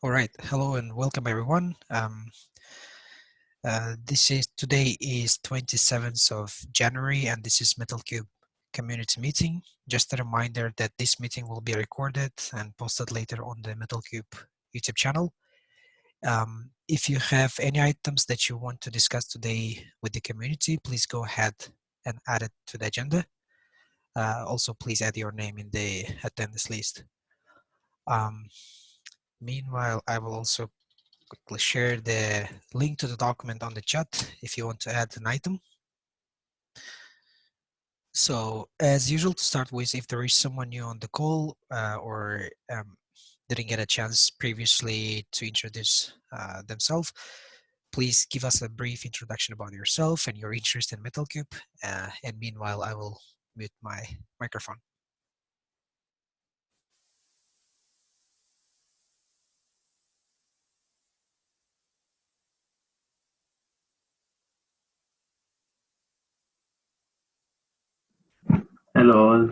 All right, hello and welcome everyone. Today is 27th of January and this is Metal3 community meeting. Just a reminder that this meeting will be recorded and posted later on the Metal3 YouTube channel. If you have any items that you want to discuss today with the community, please go ahead and add it to the agenda. Also, please add your name in the attendance list. Meanwhile, I will also quickly share the link to the document on the chat if you want to add an item. So as usual, to start with, if there is someone new on the call or didn't get a chance previously to introduce themselves, please give us a brief introduction about yourself and your interest in Metal3. And meanwhile, I will mute my microphone. Hello all.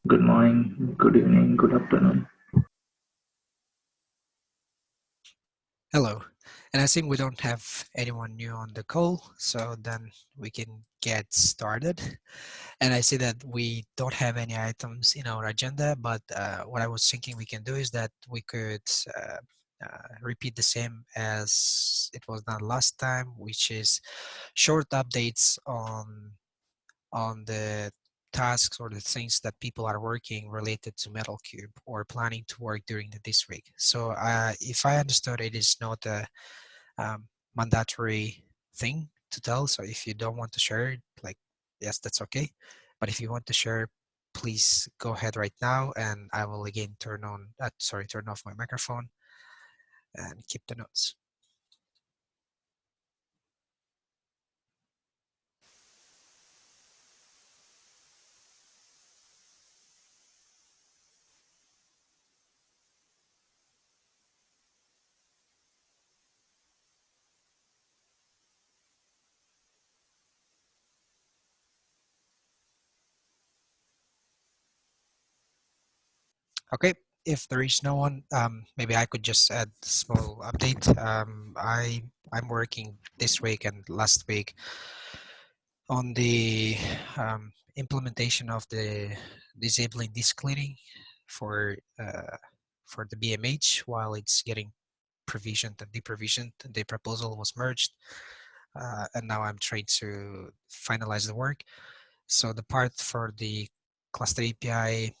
Good morning, good evening, good afternoon. Hello, and I think we don't have anyone new on the call, so then we can get started. And I see that we don't have any items in our agenda, but what I was thinking we can do is that we could repeat the same as it was done last time, which is short updates on the tasks or the things that people are working related to Metal3 or planning to work during this week. So if I understood, it is not a mandatory thing to tell. So if you don't want to share it, like, yes, that's okay. But if you want to share, please go ahead right now, and I will again turn off my microphone and keep the notes. Okay, if there is no one, maybe I could just add a small update. I'm working this week and last week on the implementation of the disabling disk cleaning for the BMH while it's getting provisioned and deprovisioned. The proposal was merged, and now I'm trying to finalize the work. So the part for the cluster API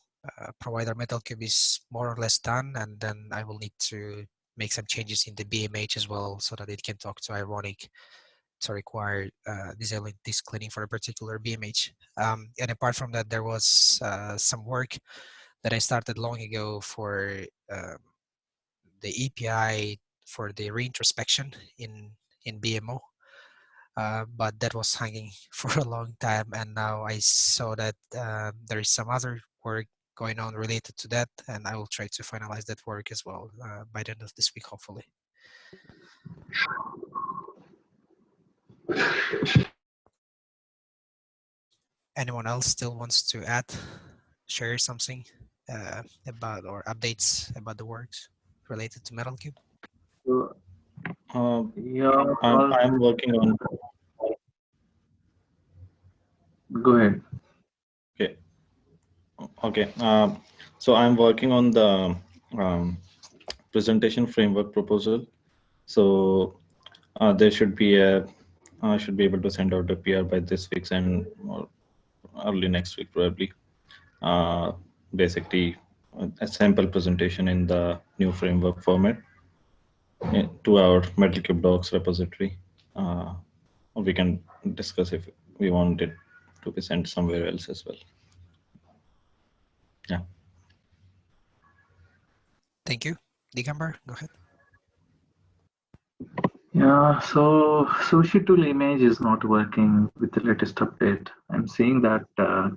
provider Metal3 is more or less done, and then I will need to make some changes in the BMH as well so that it can talk to Ironic to require disabling disk cleaning for a particular BMH. And apart from that, there was some work that I started long ago for the API for the reintrospection in BMO. But that was hanging for a long time, and now I saw that there is some other work going on related to that, and I will try to finalize that work as well by the end of this week, hopefully. Anyone else still wants to add, share something about or updates about the works related to Metal3? So, I'm working on. Go ahead. Okay. Okay. So I'm working on the presentation framework proposal. So there should be I should be able to send out a PR by this week and or early next week probably. Basically, a sample presentation in the new framework format to our Metal3 docs repository. We can discuss if we want it to be sent somewhere else as well. Yeah. Thank you. Digambar, go ahead. Yeah, so sushi tool image is not working with the latest update. I'm seeing that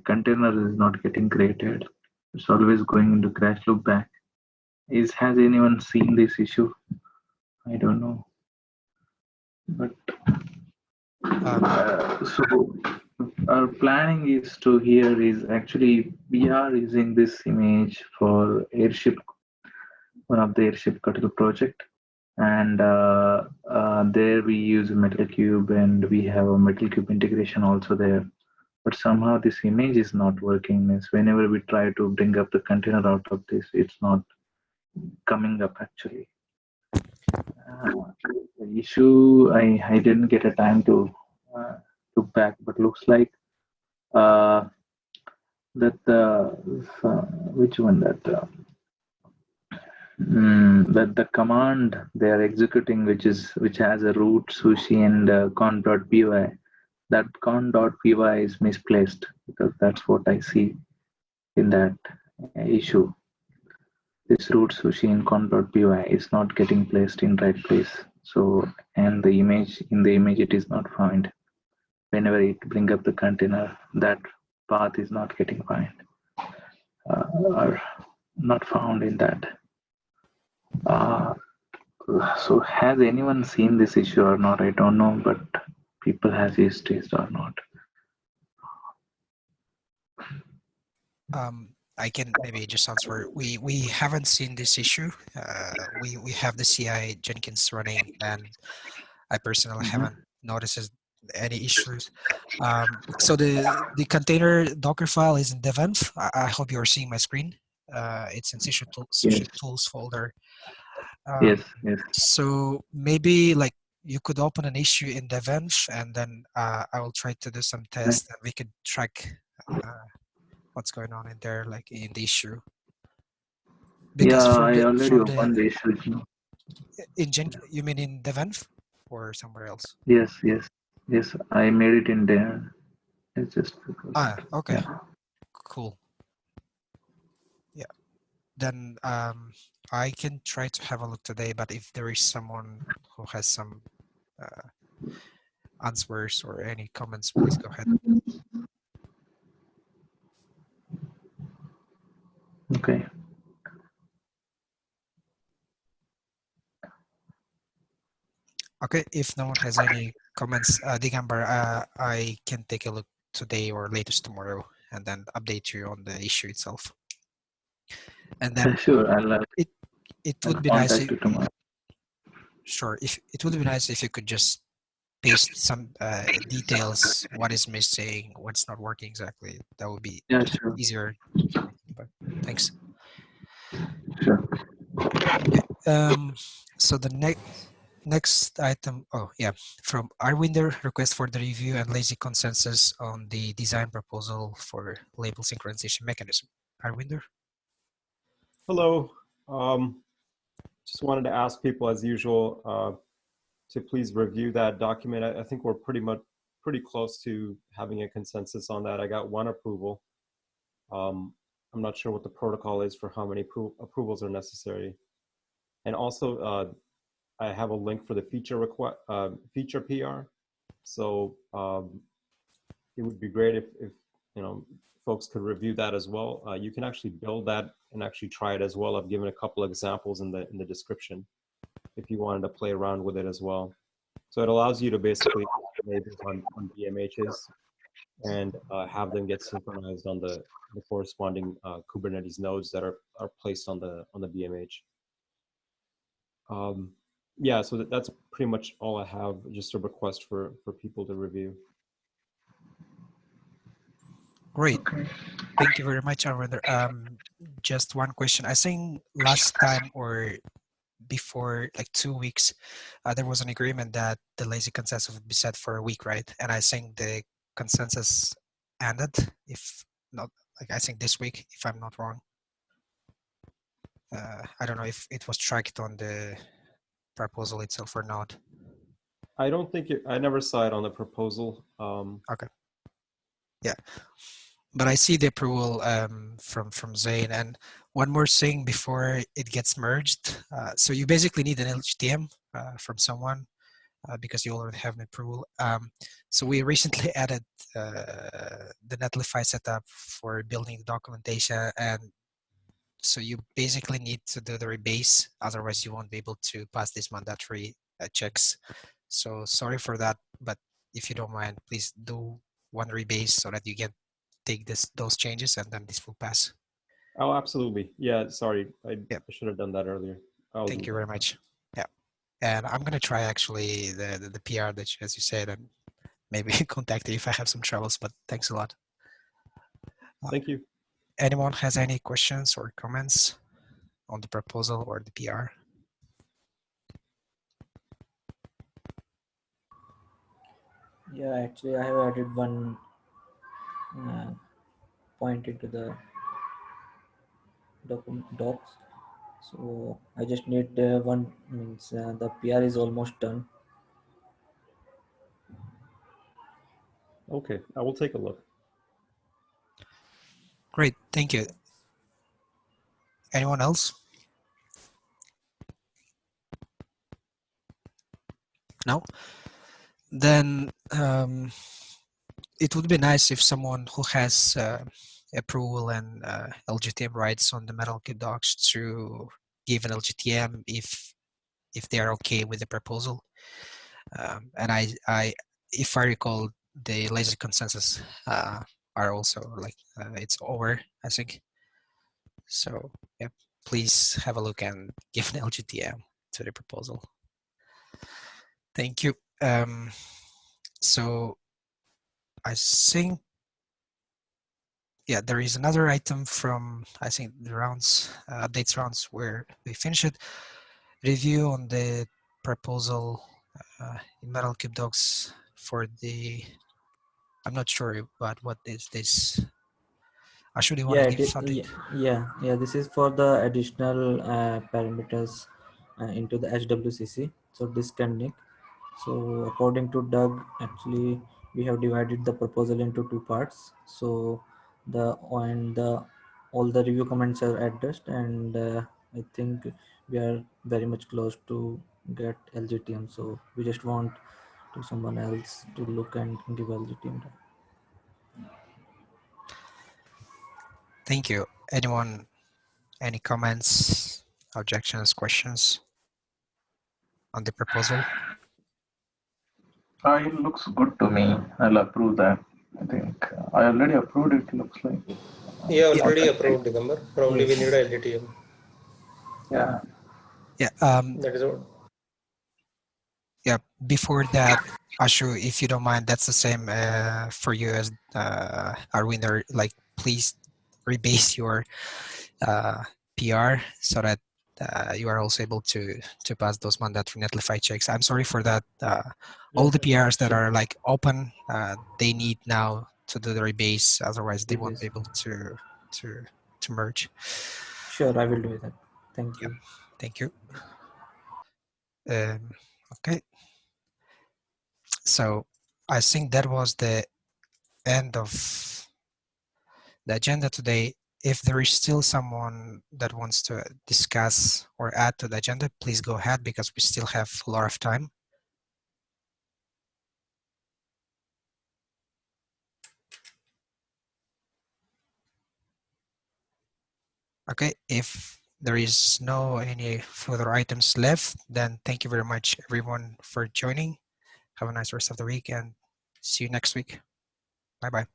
container is not getting created. It's always going into crash loop back. Has anyone seen this issue? I don't know. But so our planning is to here is actually we are using this image for airship one of the airship critical project, and there we use Metal Cube, and we have a Metal Cube integration also there. But somehow this image is not working. Means whenever we try to bring up the container out of this, it's not coming up actually. The issue I didn't get a time to look back, but looks like uh, that which one that that the command they are executing, which has a root sushi and con.py, that con.py is misplaced, because that's what I see in that issue. This root sushi in con.py is not getting placed in right place. So, and the image in the image it is not found. Whenever it bring up the container, that path is not getting found or not found in that. So has anyone seen this issue or not? I don't know, but people has used it or not. I can maybe just answer. We haven't seen this issue. We have the CI Jenkins running, and I personally haven't noticed any issues. So the container Docker file is in devenv. I hope you are seeing my screen. It's in Yes, sushi tools folder. yes, yes. So maybe like you could open an issue in devenv, and then I will try to do some Right. tests, and we could track what's going on in there, like in the issue. Because Yeah, for I the already opened the issue. in you mean in devenv or somewhere else? Yes, yes, yes. I made it in there. It's just because. Okay, Yeah. cool. Yeah, then I can try to have a look today, but if there is someone who has some answers or any comments, please go ahead. Okay. Okay, if no one has any comments, Digambar, I can take a look today or latest tomorrow and then update you on the issue itself. And then Sure, I'll it would be nice contact you tomorrow. Sure, if it would be nice if you could just paste some details, what is missing, what's not working exactly. That would be Yeah, just sure. easier for me. But thanks. Sure. Okay. So the next item, oh yeah, from Arwinder, request for the review and lazy consensus on the design proposal for label synchronization mechanism. Arwinder? Hello. Just wanted to ask people, as usual, to please review that document. I think we're pretty close to having a consensus on that. I got one approval. I'm not sure what the protocol is for how many approvals are necessary. And also, I have a link for the feature PR. So it would be great if folks could review that as well. You can actually build that and actually try it as well. I've given a couple of examples in the description if you wanted to play around with it as well. So it allows you to basically labels on BMHs and have them get synchronized on the corresponding Kubernetes nodes that are placed on the BMH. Yeah, so that's pretty much all I have. Just a request for people to review. Great. Thank you very much, Arwinder. Just one question. I think last time or before like 2 weeks, there was an agreement that the lazy consensus would be set for a week, right? And I think the consensus ended, if not, like I think this week, if I'm not wrong. I don't know if it was tracked on the proposal itself or not. I don't think I never saw it on the proposal. Okay. Yeah, but I see the approval from Zane. And one more thing before it gets merged. So you basically need an LHTM from someone because you already have an approval. So we recently added the Netlify setup for building the documentation, and so you basically need to do the rebase, otherwise you won't be able to pass these mandatory checks. So sorry for that, but if you don't mind, please do one rebase so that you can take those changes, and then this will pass. Oh, absolutely. Yeah, sorry. I Yep. should have done that earlier. Thank you very much. Yeah. And I'm going to try actually the PR that, as you said, and maybe contact you if I have some troubles, but thanks a lot. Thank you. Anyone has any questions or comments on the proposal or the PR? Yeah, actually, I have added one point into the docs. So I just need one, means the PR is almost done. Okay, I will take a look. Great, thank you. Anyone else? No? Then it would be nice if someone who has approval and LGTM rights on the Metal Kit docs to give an LGTM if they are okay with the proposal. And if I recall, the laser consensus are also like it's over, I think. So yeah, please have a look and give an LGTM to the proposal. Thank you. So I think, yeah, there is another item from, I think, the rounds, updates rounds where we finish it. Review on the proposal in Metal Cube Docs for the, I'm not sure about what is this. Ashur, do you want Yeah, to give update? yeah. This is for the additional parameters into the HWCC. So disconnect. So according to Doug, actually we have divided the proposal into two parts. So all the review comments are addressed, and I think we are very much close to get LGTM. So we just want to someone else to look and give LGTM. Thank you. Anyone, any comments, objections, questions on the proposal? It looks good to me. I'll approve that. I think I already approved it. Looks like. Yeah, It's not already that big. approved, Digambar. Probably we Yes. need a LTTM. Yeah. Yeah. That is what. Yeah. Before that, Ashu, if you don't mind, that's the same for you as Arvinder. Like, please rebase your PR so that you are also able to pass those mandatory Netlify checks. I'm sorry for that. All the PRs that are like open, they need now to do the rebase. Otherwise, they won't be able to merge. Sure, I will do that. Thank Yeah. you. Thank you. Okay. So I think that was the end of the agenda today. If there is still someone that wants to discuss or add to the agenda, please go ahead because we still have a lot of time. Okay, if there is no any further items left, then thank you very much everyone for joining. Have a nice rest of the week and see you next week. Bye-bye.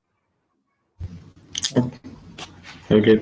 Okay.